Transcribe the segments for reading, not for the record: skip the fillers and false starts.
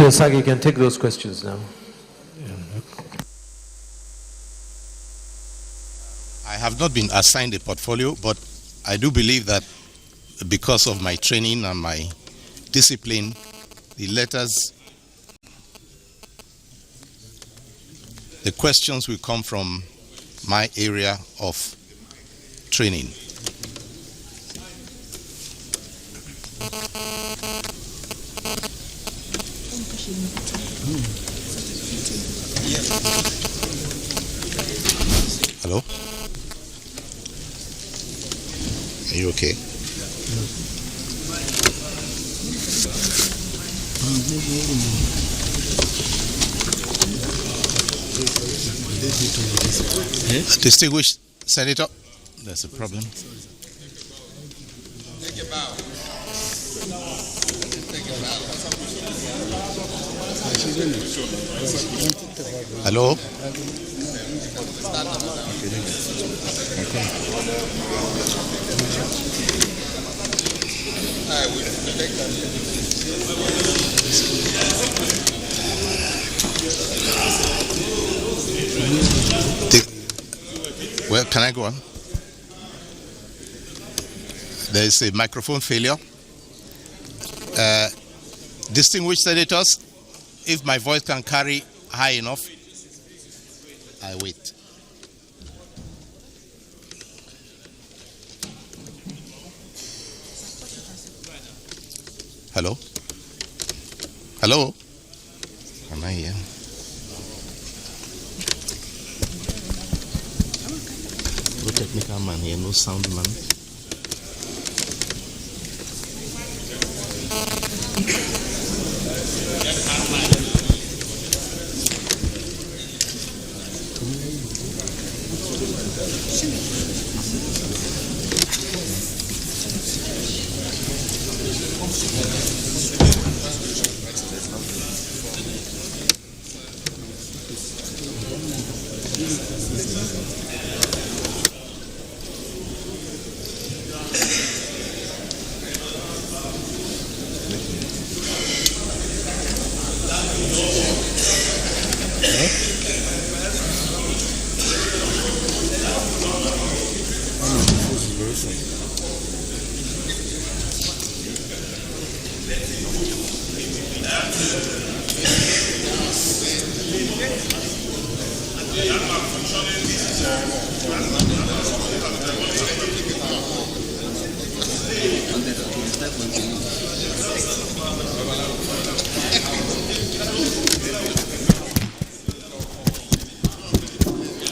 Osagie, you can take those questions now. I have not been assigned a portfolio, but I do believe that because of my training and my discipline, the questions will come from my area of training. Hello? Are you okay? Distinguished Senator, that's a problem. Hello? Well, can I go on? There is a microphone failure. Distinguished senators, if my voice can carry high enough, I wait. Hello? Hello? Am I here? No technical man here, no sound man.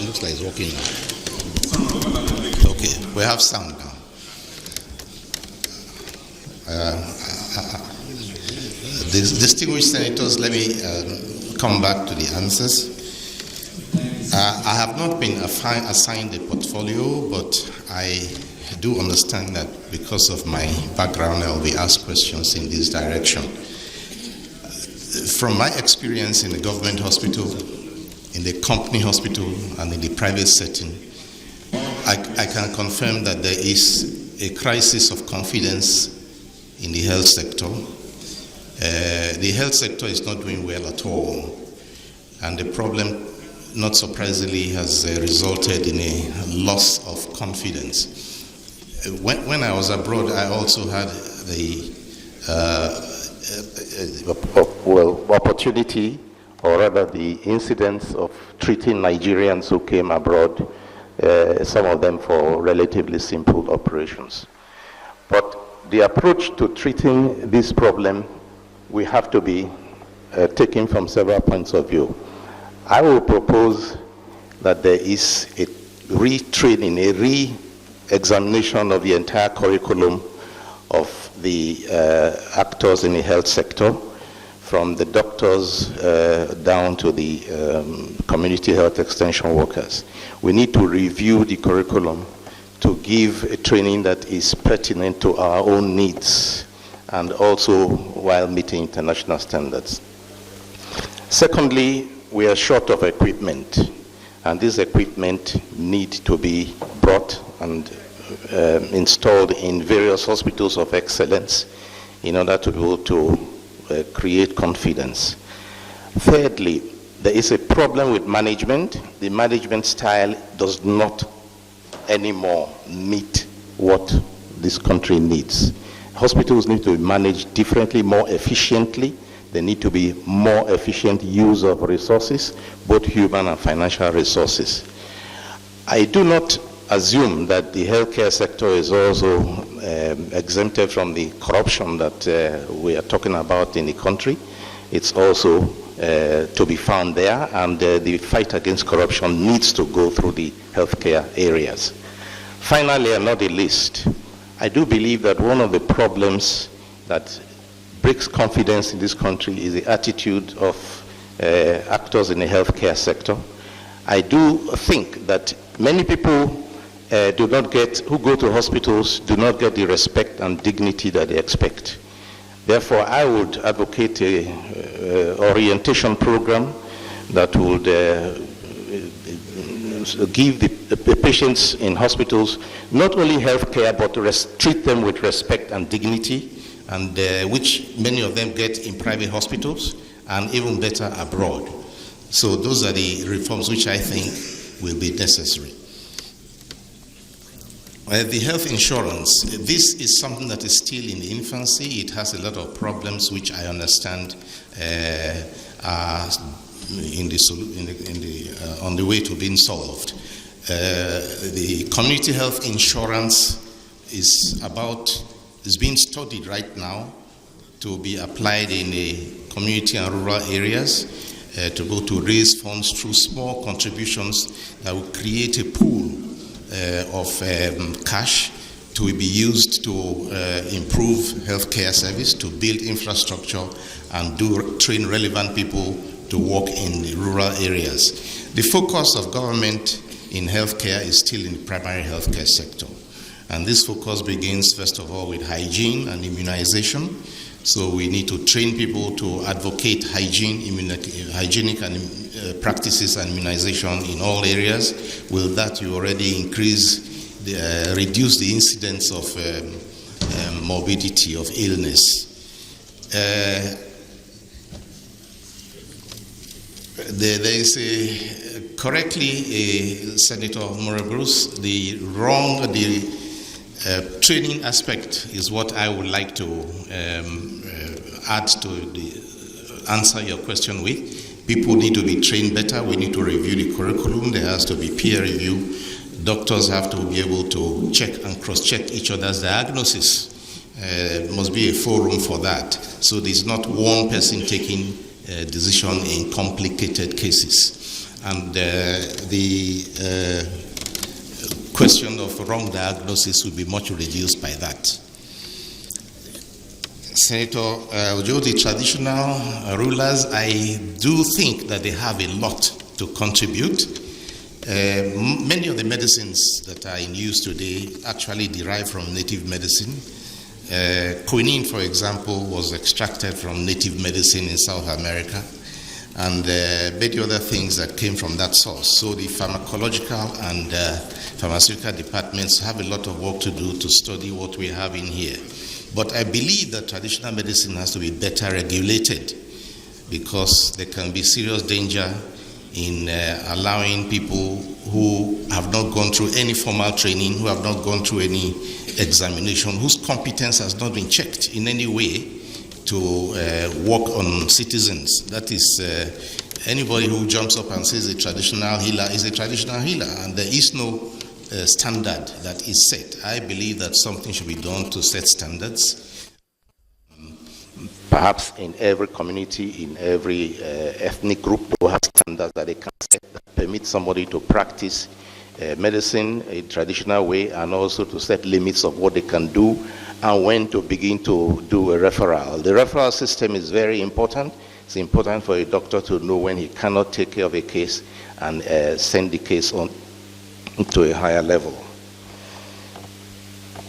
Looks like it's working now. Okay, we have sound now. Distinguished senators, let me come back to the answers. I have not been assigned a portfolio, but I do understand that because of my background, I will be asked questions in this direction. From my experience in the government hospital, in the company hospital, and in the private setting, I can confirm that there is a crisis of confidence in the health sector. The health sector is not doing well at all, and the problem, not surprisingly, has resulted in a loss of confidence. When I was abroad, I also had the opportunity, or rather the incidence of treating Nigerians who came abroad, some of them for relatively simple operations. But the approach to treating this problem, we have to be taken from several points of view. I will propose that there is a retraining, a re-examination of the entire curriculum of the actors in the health sector, from the doctors down to the community health extension workers. We need to review the curriculum to give a training that is pertinent to our own needs and also while meeting international standards. Secondly, we are short of equipment, and this equipment needs to be brought and installed in various hospitals of excellence in order to be able to create confidence. Thirdly, there is a problem with management. The management style does not anymore meet what this country needs. Hospitals need to be managed differently, more efficiently. There need to be more efficient use of resources, both human and financial resources. I do not assume that the healthcare sector is also exempted from the corruption that we are talking about in the country. It's also to be found there, and the fight against corruption needs to go through the healthcare areas. Finally, and not the least, I do believe that one of the problems that breaks confidence in this country is the attitude of actors in the healthcare sector. I do think that many people who go to hospitals do not get the respect and dignity that they expect. Therefore, I would advocate an orientation program that would give the patients in hospitals not only health care, but treat them with respect and dignity, and which many of them get in private hospitals and even better abroad. So those are the reforms which I think will be necessary. The health insurance, this is something that is still in the infancy. It has a lot of problems which I understand are on the way to being solved. The community health insurance is being studied right now to be applied in the community and rural areas, to raise funds through small contributions that will create a pool of cash to be used to improve healthcare service, to build infrastructure, and train relevant people to work in the rural areas. The focus of government in healthcare is still in the primary healthcare sector. And this focus begins, first of all, with hygiene and immunization. So we need to train people to advocate hygienic and practices and immunization in all areas. With that, you already reduce the incidence of morbidity, of illness. There is Senator Morabruce, the training aspect is what I would like to add to answer your question with. People need to be trained better. We need to review the curriculum. There has to be peer review. Doctors have to be able to check and cross-check each other's diagnosis. There must be a forum for that. So there's not one person taking a decision in complicated cases. And the question of wrong diagnosis will be much reduced by that. Senator Ojo, the traditional rulers, I do think that they have a lot to contribute. Many of the medicines that are in use today actually derive from native medicine. Quinine, for example, was extracted from native medicine in South America, and many other things that came from that source. So the pharmacological and pharmaceutical departments have a lot of work to do to study what we have in here. But I believe that traditional medicine has to be better regulated, because there can be serious danger in allowing people who have not gone through any formal training, who have not gone through any examination, whose competence has not been checked in any way, to work on citizens. That is, anybody who jumps up and says a traditional healer is a traditional healer, and there is no standard that is set. I believe that something should be done to set standards. Perhaps in every community, in every ethnic group, they have standards that they can set that permit somebody to practice medicine a traditional way, and also to set limits of what they can do and when to begin to do a referral. The referral system is very important. It's important for a doctor to know when he cannot take care of a case and send the case on to a higher level.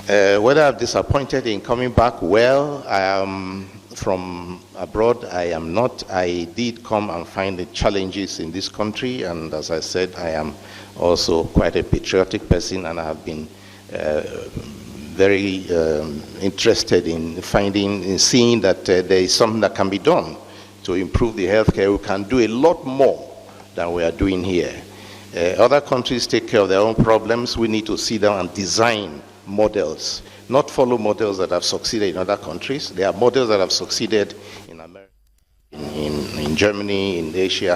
Whether I'm disappointed in coming back, well, I am from abroad. I am not. I did come and find the challenges in this country, and as I said, I am also quite a patriotic person, and I have been very interested in seeing that there is something that can be done to improve the healthcare. We can do a lot more than we are doing here. Other countries take care of their own problems. We need to sit down and design models, not follow models that have succeeded in other countries. There are models that have succeeded in America, in Germany, in Asia.